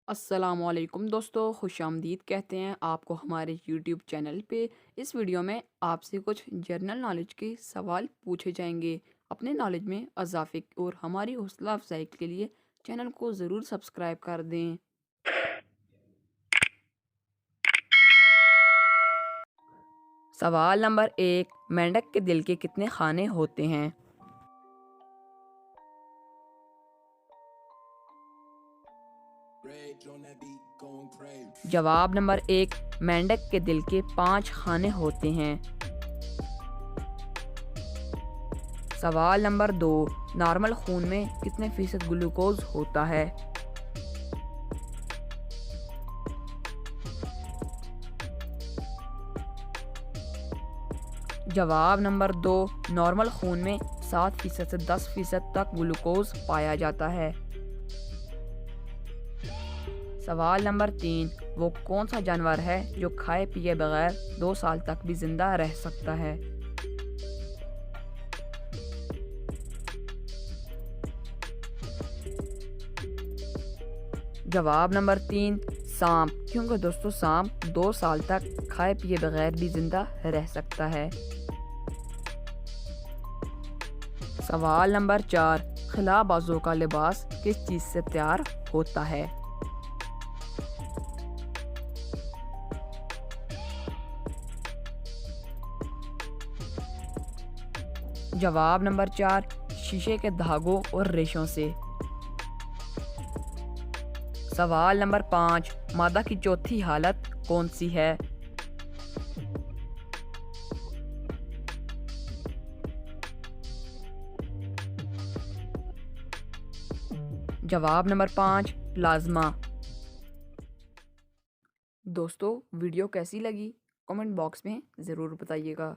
अस्सलामुअलैकुम दोस्तों, खुशामदीद कहते हैं आपको हमारे यूट्यूब चैनल पे। इस वीडियो में आपसे कुछ जनरल नॉलेज के सवाल पूछे जाएंगे। अपने नॉलेज में इजाफे और हमारी हौसला अफजाई के लिए चैनल को ज़रूर सब्सक्राइब कर दें। सवाल नंबर 1, मेंढक के दिल के कितने खाने होते हैं? जवाब नंबर 1, मेंढक के दिल के 5 खाने होते हैं। सवाल नंबर 2, नॉर्मल खून में कितने फीसद ग्लूकोज होता है? जवाब नंबर 2, नॉर्मल खून में 7% से 10% तक ग्लूकोज पाया जाता है। सवाल नंबर 3, वो कौन सा जानवर है जो खाए पिए बगैर 2 साल तक भी जिंदा रह सकता है? जवाब नंबर 3, सांप, क्योंकि दोस्तों सांप 2 साल तक खाए पिए बगैर भी जिंदा रह सकता है। सवाल नंबर 4, खिला बाजों का लिबास किस चीज़ से तैयार होता है? जवाब नंबर 4, शीशे के धागों और रेशों से। सवाल नंबर 5, मादा की चौथी हालत कौन सी है? जवाब नंबर 5, प्लाज्मा। दोस्तों वीडियो कैसी लगी कमेंट बॉक्स में ज़रूर बताइएगा।